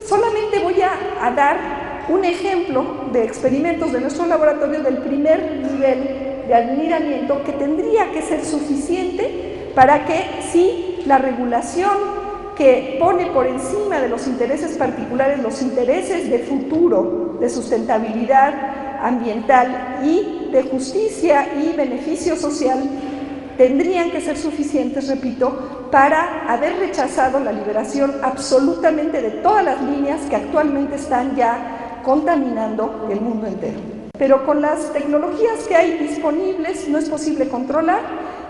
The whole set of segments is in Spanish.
Solamente voy a dar un ejemplo de experimentos de nuestro laboratorio del primer nivel de anidamiento que tendría que ser suficiente para que si la regulación que pone por encima de los intereses particulares los intereses de futuro, de sustentabilidad ambiental y de justicia y beneficio social, tendrían que ser suficientes, repito, para haber rechazado la liberación absolutamente de todas las líneas que actualmente están ya contaminando el mundo entero. Pero con las tecnologías que hay disponibles no es posible controlar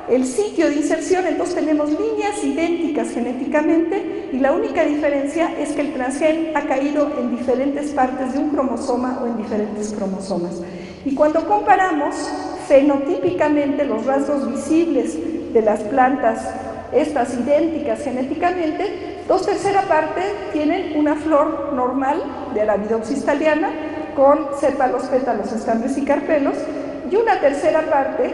el sitio de inserción, entonces tenemos líneas idénticas genéticamente y la única diferencia es que el transgen ha caído en diferentes partes de un cromosoma o en diferentes cromosomas. Y cuando comparamos fenotípicamente los rasgos visibles de las plantas, estas idénticas genéticamente, 2/3 partes tienen una flor normal de Arabidopsis thaliana con sépalos, pétalos, estambres y carpelos, y 1/3 parte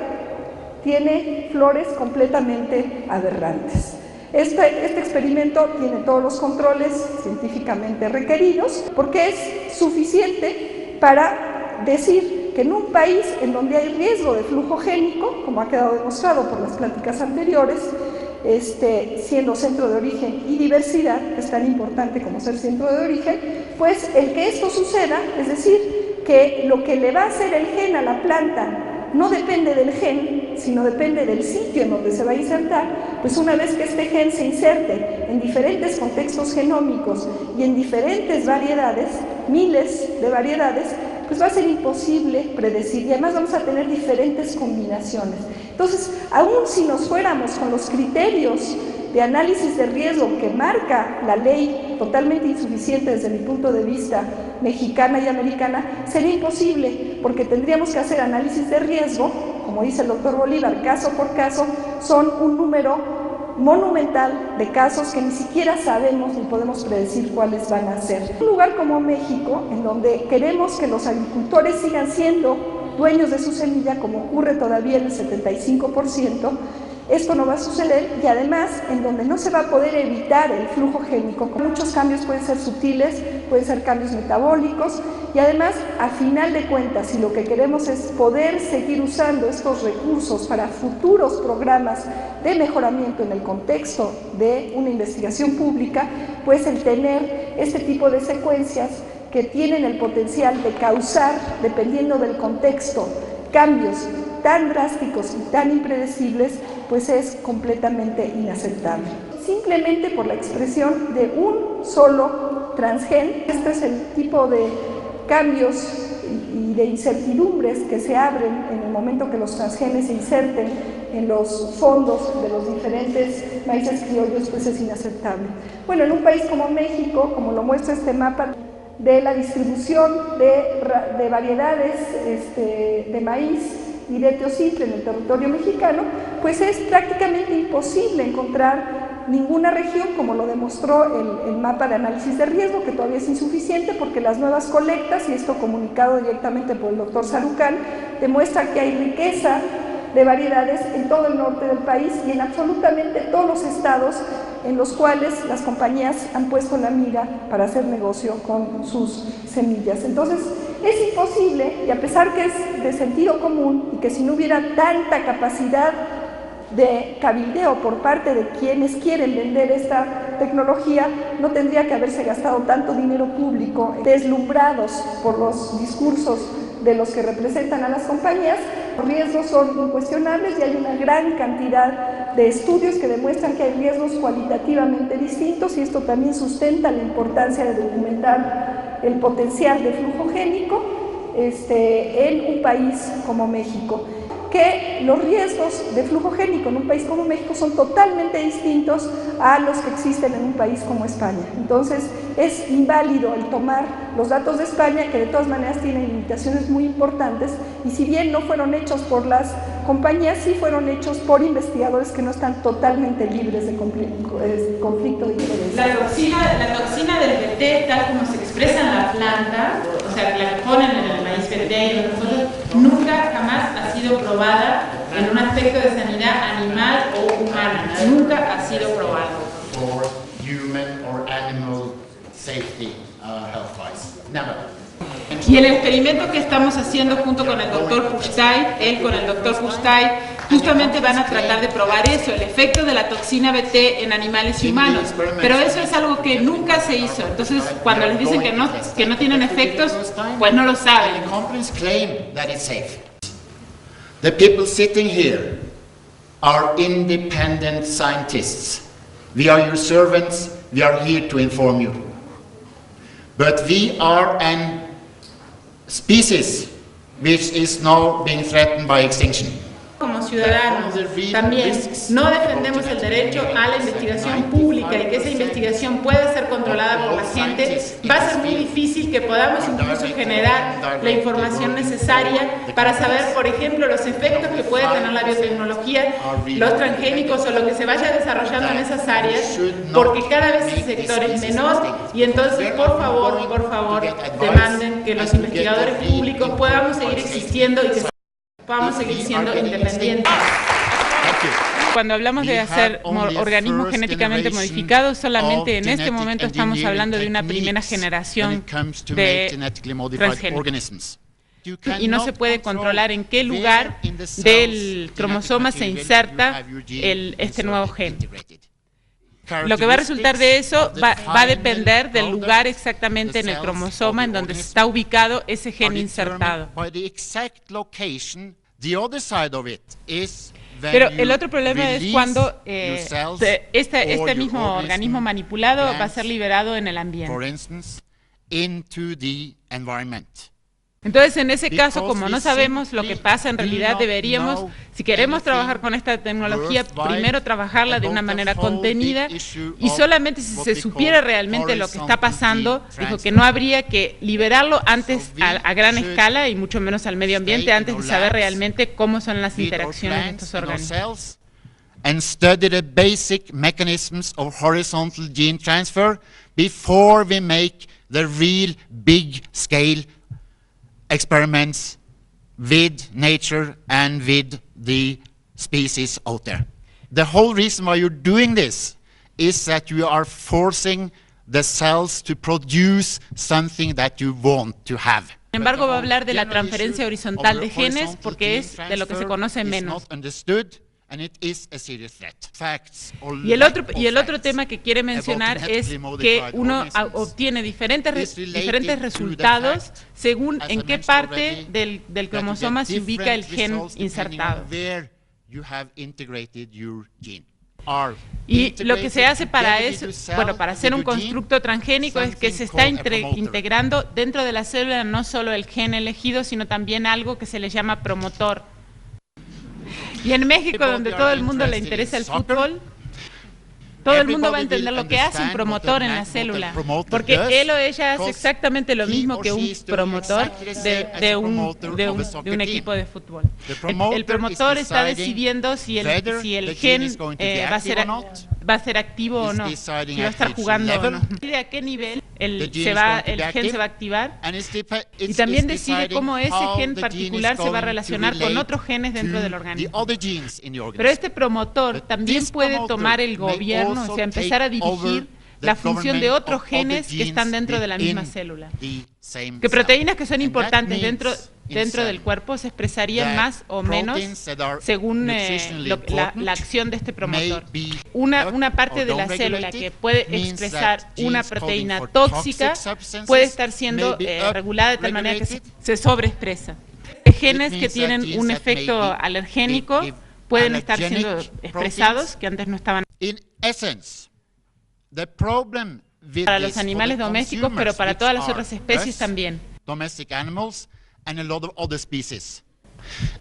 tiene flores completamente aberrantes. Este experimento tiene todos los controles científicamente requeridos porque es suficiente para decir que en un país en donde hay riesgo de flujo génico, como ha quedado demostrado por las pláticas anteriores, siendo centro de origen y diversidad, que es tan importante como ser centro de origen, pues el que esto suceda, es decir, que lo que le va a hacer el gen a la planta no depende del gen, sino depende del sitio en donde se va a insertar, pues una vez que este gen se inserte en diferentes contextos genómicos y en diferentes variedades, miles de variedades, pues va a ser imposible predecir y además vamos a tener diferentes combinaciones. Entonces, aun si nos fuéramos con los criterios de análisis de riesgo que marca la ley, totalmente insuficiente desde mi punto de vista mexicana y americana, sería imposible, porque tendríamos que hacer análisis de riesgo, como dice el doctor Bolívar, caso por caso, son un número monumental de casos que ni siquiera sabemos ni podemos predecir cuáles van a ser. Un lugar como México, en donde queremos que los agricultores sigan siendo dueños de su semilla, como ocurre todavía en el 75%, esto no va a suceder y además en donde no se va a poder evitar el flujo génico. Muchos cambios pueden ser sutiles, pueden ser cambios metabólicos y además a final de cuentas si lo que queremos es poder seguir usando estos recursos para futuros programas de mejoramiento en el contexto de una investigación pública, pues el tener este tipo de secuencias que tienen el potencial de causar, dependiendo del contexto, cambios tan drásticos y tan impredecibles, pues es completamente inaceptable. Simplemente por la expresión de un solo transgen, este es el tipo de cambios y de incertidumbres que se abren en el momento que los transgenes se inserten en los fondos de los diferentes maíces criollos, pues es inaceptable. Bueno, en un país como México, como lo muestra este mapa de la distribución de variedades de maíz y de teocitle en el territorio mexicano, pues es prácticamente imposible encontrar ninguna región, como lo demostró el mapa de análisis de riesgo, que todavía es insuficiente porque las nuevas colectas, y esto comunicado directamente por el doctor Sarucán, demuestra que hay riqueza de variedades en todo el norte del país y en absolutamente todos los estados en los cuales las compañías han puesto la mira para hacer negocio con sus semillas. Entonces, es imposible, y a pesar que es de sentido común y que si no hubiera tanta capacidad de cabildeo por parte de quienes quieren vender esta tecnología, no tendría que haberse gastado tanto dinero público deslumbrados por los discursos de los que representan a las compañías. Los riesgos son incuestionables y hay una gran cantidad de estudios que demuestran que hay riesgos cualitativamente distintos y esto también sustenta la importancia de documentar el potencial de flujo génico en un país como México. Que los riesgos de flujo génico en un país como México son totalmente distintos a los que existen en un país como España. Entonces, es inválido el tomar los datos de España, que de todas maneras tienen limitaciones muy importantes, y si bien no fueron hechos por las compañías, sí fueron hechos por investigadores que no están totalmente libres de conflicto de interés. La toxina del BT, tal como se expresa en la planta, o sea, la que ponen en el maíz BT y otras cosas, nunca jamás ha sido probada en un aspecto de sanidad animal o humana. Nunca ha sido probado. For human or animal safety health-wise. Never. Y el experimento que estamos haciendo junto con el doctor Pushtai, él con el doctor Pushtai, justamente van a tratar de probar eso, el efecto de la toxina BT en animales y humanos. Pero eso es algo que nunca se hizo. Entonces, cuando les dicen que no tienen efectos, pues no lo saben. The companies claim that it's safe. The people sitting here are independent scientists. We are your servants. We are here to inform you. But we are an species which is now being threatened by extinction. Como ciudadanos, también no defendemos el derecho a la investigación pública y que esa investigación pueda ser controlada por la gente. Va a ser muy difícil que podamos incluso generar la información necesaria para saber, por ejemplo, los efectos que puede tener la biotecnología, los transgénicos o lo que se vaya desarrollando en esas áreas, porque cada vez el sector es menor y entonces, por favor, demanden que los investigadores públicos podamos seguir existiendo y que podamos seguir siendo independientes. Cuando hablamos de hacer organismos genéticamente modificados, solamente en este momento estamos hablando de una primera generación de transgénicos. Y no se puede controlar en qué lugar del cromosoma se inserta este nuevo gen. Lo que va a resultar de eso va a depender del lugar exactamente en el cromosoma en donde está ubicado ese gen insertado. Pero el otro problema es cuando este mismo organismo manipulado va a ser liberado en el ambiente. Entonces, en ese caso, como no sabemos lo que pasa en realidad, deberíamos, si queremos trabajar con esta tecnología, primero trabajarla de una manera contenida y solamente si se supiera realmente lo que está pasando, dijo que no habría que liberarlo antes a gran escala y mucho menos al medio ambiente antes de saber realmente cómo son las interacciones de estos organismos. And study the basic mechanisms of horizontal gene transfer before we make the real big scale experiments with nature and with the species out there. The whole reason why you're doing this is that you are forcing the cells to produce something that you want to have. Sin embargo, va a hablar de la transferencia horizontal de genes porque es de lo que se conoce menos. Y el otro tema que quiere mencionar es que uno obtiene diferentes resultados según en qué parte del cromosoma se ubica el gen insertado. Y lo que se hace para eso, para hacer un constructo transgénico es que se está integrando dentro de la célula no solo el gen elegido, sino también algo que se le llama promotor. Y en México, donde todo el mundo le interesa el fútbol, todo el mundo va a entender lo que hace un promotor en la célula, porque él o ella hace exactamente lo mismo que un promotor de un equipo de fútbol. El promotor está decidiendo si el gen va a ser activo o no, si va a estar jugando o no. Decide a qué nivel el gen se va a activar y también decide cómo ese gen particular se va a relacionar con otros genes dentro del organismo. Pero este promotor también puede tomar el gobierno, o sea, empezar a dirigir la función de otros genes que están dentro de la misma célula. Que proteínas que son importantes dentro del cuerpo se expresarían más o menos según la acción de este promotor. Una parte de la célula que puede expresar una proteína tóxica puede estar siendo regulada de tal manera que se sobreexpresa. Genes que tienen un efecto alergénico pueden estar siendo expresados que antes no estaban. Para los animales domésticos, pero para todas las otras especies también. Domestic animals and a lot of other species.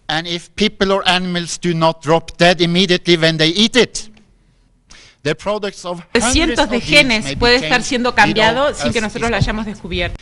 And if people or animals do not drop dead immediately when they eat it, the products of cientos de genes puede estar siendo cambiado sin que nosotros lo hayamos descubierto.